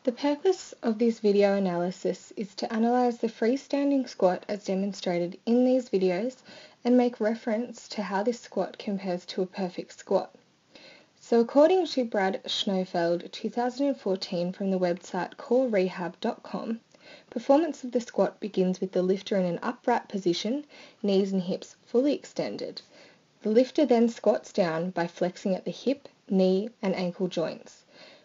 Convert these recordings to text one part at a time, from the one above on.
The purpose of this video analysis is to analyse the freestanding squat as demonstrated in these videos and make reference to how this squat compares to a perfect squat. So according to Brad Schnofeld 2014 from the website corerehab.com, performance of the squat begins with the lifter in an upright position, knees and hips fully extended. The lifter then squats down by flexing at the hip, knee and ankle joints.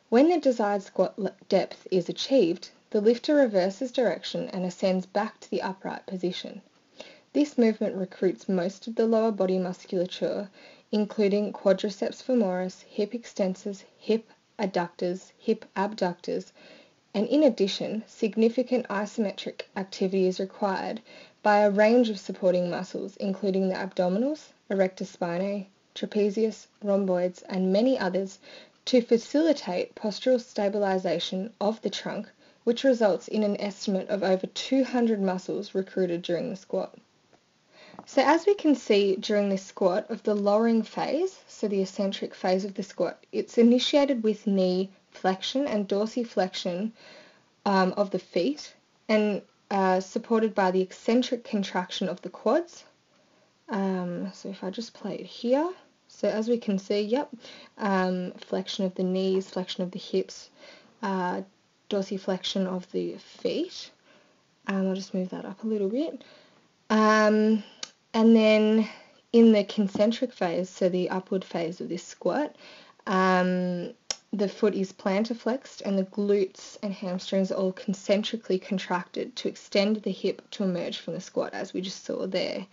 When the desired squat depth is achieved, the lifter reverses direction and ascends back to the upright position. This movement recruits most of the lower body musculature, including quadriceps femoris, hip extensors, hip adductors, hip abductors, and in addition, significant isometric activity is required by a range of supporting muscles, including the abdominals, erector spinae, trapezius, rhomboids, and many others, to facilitate postural stabilization of the trunk, which results in an estimate of over 200 muscles recruited during the squat. So as we can see during this squat of the lowering phase, so the eccentric phase of the squat, it's initiated with knee flexion and dorsiflexion of the feet and supported by the eccentric contraction of the quads. So if I just play it here, so as we can see, flexion of the knees, flexion of the hips, dorsiflexion of the feet. I'll just move that up a little bit. And then in the concentric phase, so the upward phase of this squat, the foot is plantar flexed and the glutes and hamstrings are all concentrically contracted to extend the hip to emerge from the squat, as we just saw there.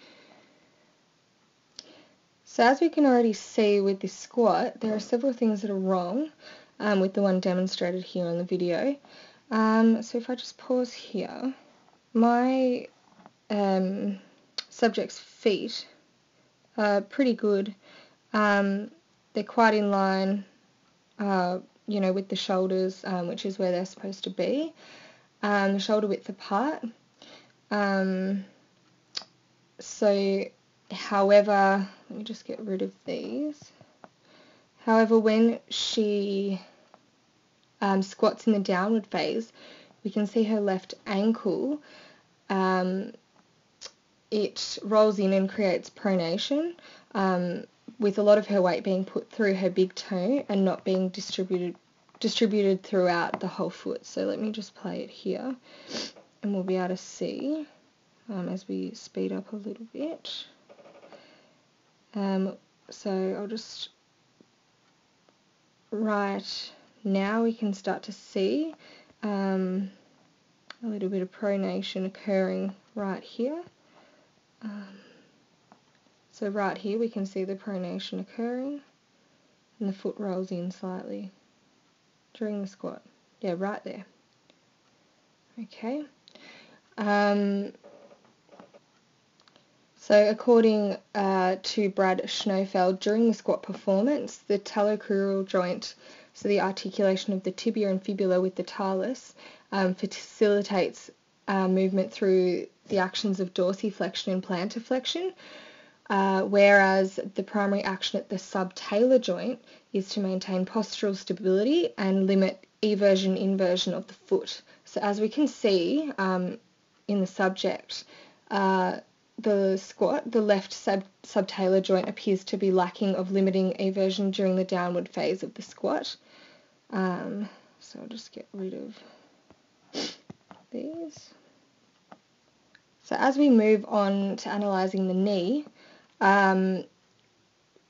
So as we can already see with this squat, there are several things that are wrong with the one demonstrated here on the video. So if I just pause here, my subject's feet are pretty good. They're quite in line, with the shoulders, which is where they're supposed to be. The shoulder width apart. However, let me just get rid of these. However, when she squats in the downward phase, we can see her left ankle, it rolls in and creates pronation, with a lot of her weight being put through her big toe and not being distributed throughout the whole foot. So let me just play it here and we'll be able to see as we speed up a little bit. So I'll just, right now we can start to see a little bit of pronation occurring right here. So right here we can see the pronation occurring and the foot rolls in slightly during the squat. Yeah, right there. Okay. So according to Brad Schnofeld, during the squat performance, the talocrural joint, so the articulation of the tibia and fibula with the talus, facilitates movement through the actions of dorsiflexion and plantar flexion, whereas the primary action at the subtalar joint is to maintain postural stability and limit eversion-inversion of the foot. So as we can see in the subject, the squat, the left subtalar joint appears to be lacking of limiting eversion during the downward phase of the squat. So I'll just get rid of these. So as we move on to analysing the knee,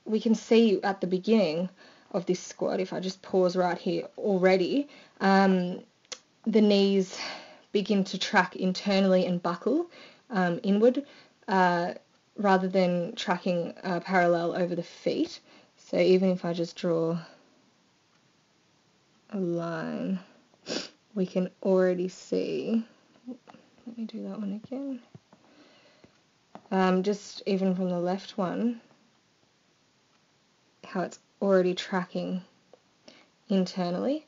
we can see at the beginning of this squat, if I just pause right here already, the knees begin to track internally and buckle inward, rather than tracking parallel over the feet. So even if I just draw a line, we can already see, let me do that one again, just even from the left one, how it's already tracking internally.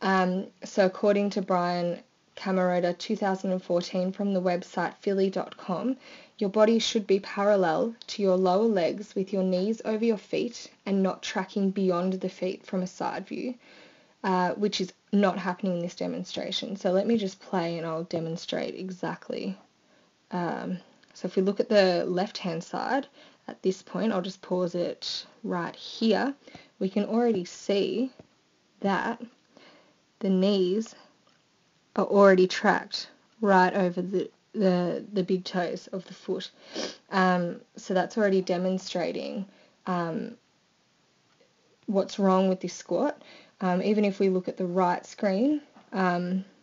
So according to Brian Camerota 2014 from the website philly.com, your body should be parallel to your lower legs with your knees over your feet and not tracking beyond the feet from a side view. which is not happening in this demonstration. So let me just play and I'll demonstrate exactly. So if we look at the left-hand side, at this point, I'll just pause it right here, we can already see that the knees are already tracked right over the big toes of the foot. So that's already demonstrating what's wrong with this squat. Even if we look at the right screen,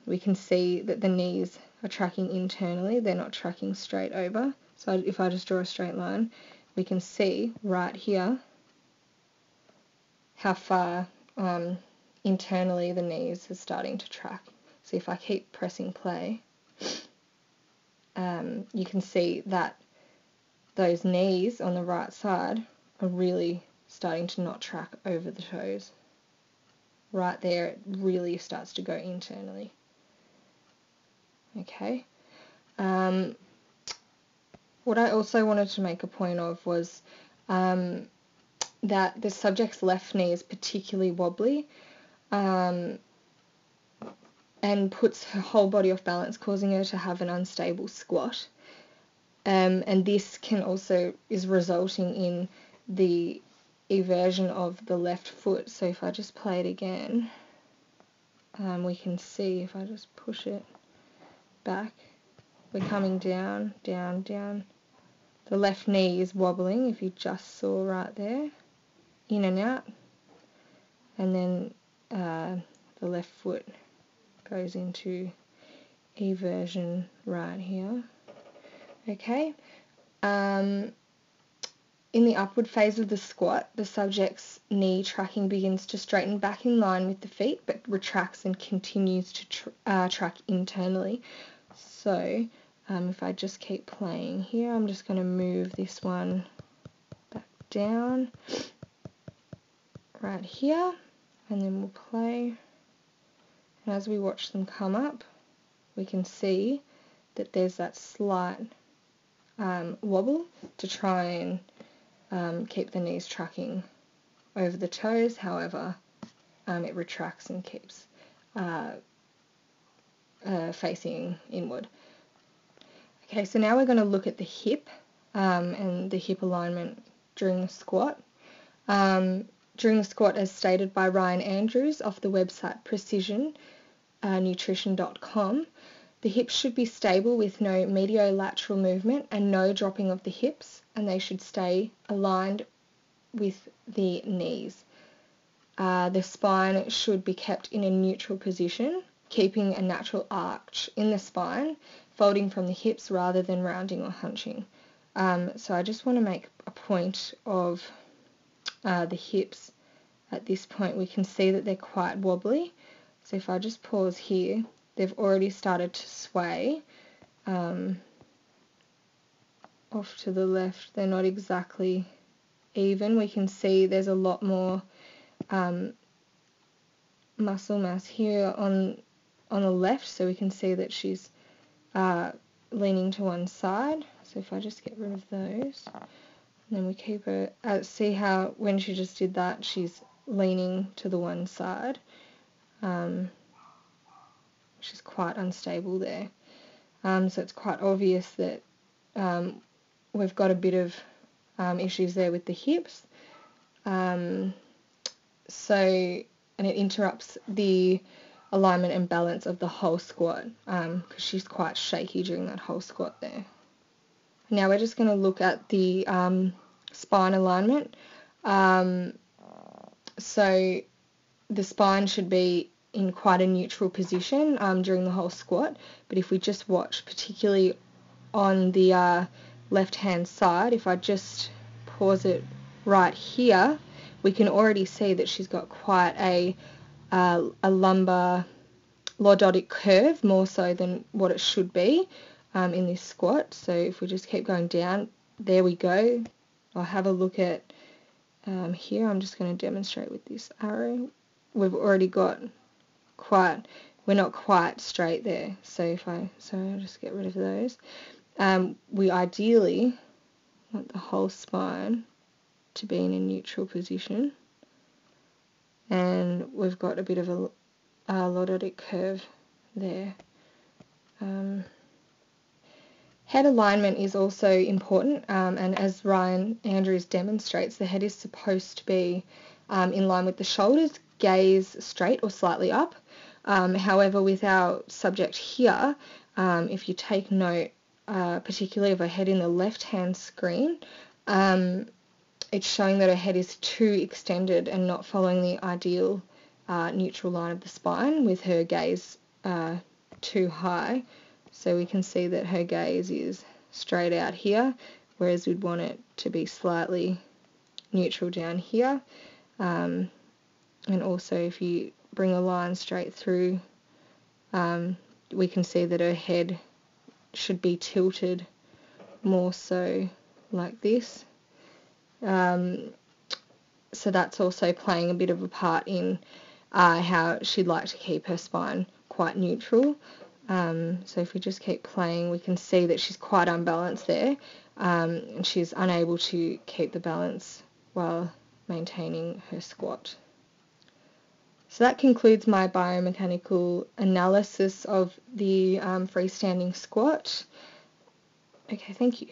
we can see that the knees are tracking internally, they're not tracking straight over. So if I just draw a straight line, we can see right here how far internally the knees are starting to track. So if I keep pressing play, you can see that those knees on the right side are really starting to not track over the toes. Right there, it really starts to go internally. Okay. What I also wanted to make a point of was that the subject's left knee is particularly wobbly and puts her whole body off balance, causing her to have an unstable squat. And this can also is resulting in the eversion of the left foot. So if I just play it again, we can see if I just push it back, we're coming down, down, down. The left knee is wobbling, if you just saw right there, in and out, and then the left foot goes into eversion right here. Okay. In the upward phase of the squat, the subject's knee tracking begins to straighten back in line with the feet, but retracts and continues to track internally. So if I just keep playing here, I'm just going to move this one back down right here, and then we'll play. And as we watch them come up, we can see that there's that slight wobble to try and keep the knees tracking over the toes. However, it retracts and keeps facing inward. Okay, so now we're going to look at the hip and the hip alignment during the squat. During the squat, as stated by Ryan Andrews off the website precisionnutrition.com, the hips should be stable with no mediolateral movement and no dropping of the hips, and they should stay aligned with the knees. The spine should be kept in a neutral position, keeping a natural arch in the spine, folding from the hips rather than rounding or hunching. So I just want to make a point of the hips. At this point, we can see that they're quite wobbly. So if I just pause here, they've already started to sway off to the left. They're not exactly even. We can see there's a lot more muscle mass here on the left, so we can see that she's leaning to one side. So if I just get rid of those, and then we keep her, see how when she just did that, she's leaning to the one side. She's quite unstable there. So it's quite obvious that we've got a bit of issues there with the hips. And it interrupts the alignment and balance of the whole squat because she's quite shaky during that whole squat there. Now we're just going to look at the spine alignment. So the spine should be in quite a neutral position during the whole squat, but if we just watch, particularly on the left-hand side, if I just pause it right here, we can already see that she's got quite a lumbar lordotic curve, more so than what it should be in this squat. So if we just keep going down, there we go. I'll have a look at here. I'm just going to demonstrate with this arrow. We've already got we're not quite straight there. So I'll just get rid of those. We ideally want the whole spine to be in a neutral position. and we've got a bit of a lordotic curve there. Head alignment is also important, and as Ryan Andrews demonstrates, the head is supposed to be in line with the shoulders, gaze straight or slightly up. However, with our subject here, if you take note, particularly of her head in the left-hand screen, it's showing that her head is too extended and not following the ideal neutral line of the spine, with her gaze too high. So we can see that her gaze is straight out here, whereas we'd want it to be slightly neutral down here. And also if you bring a line straight through, we can see that her head should be tilted more so like this. So that's also playing a bit of a part in how she'd like to keep her spine quite neutral. So if we just keep playing, we can see that she's quite unbalanced there, and she's unable to keep the balance while maintaining her squat. So that concludes my biomechanical analysis of the freestanding squat. Okay, thank you.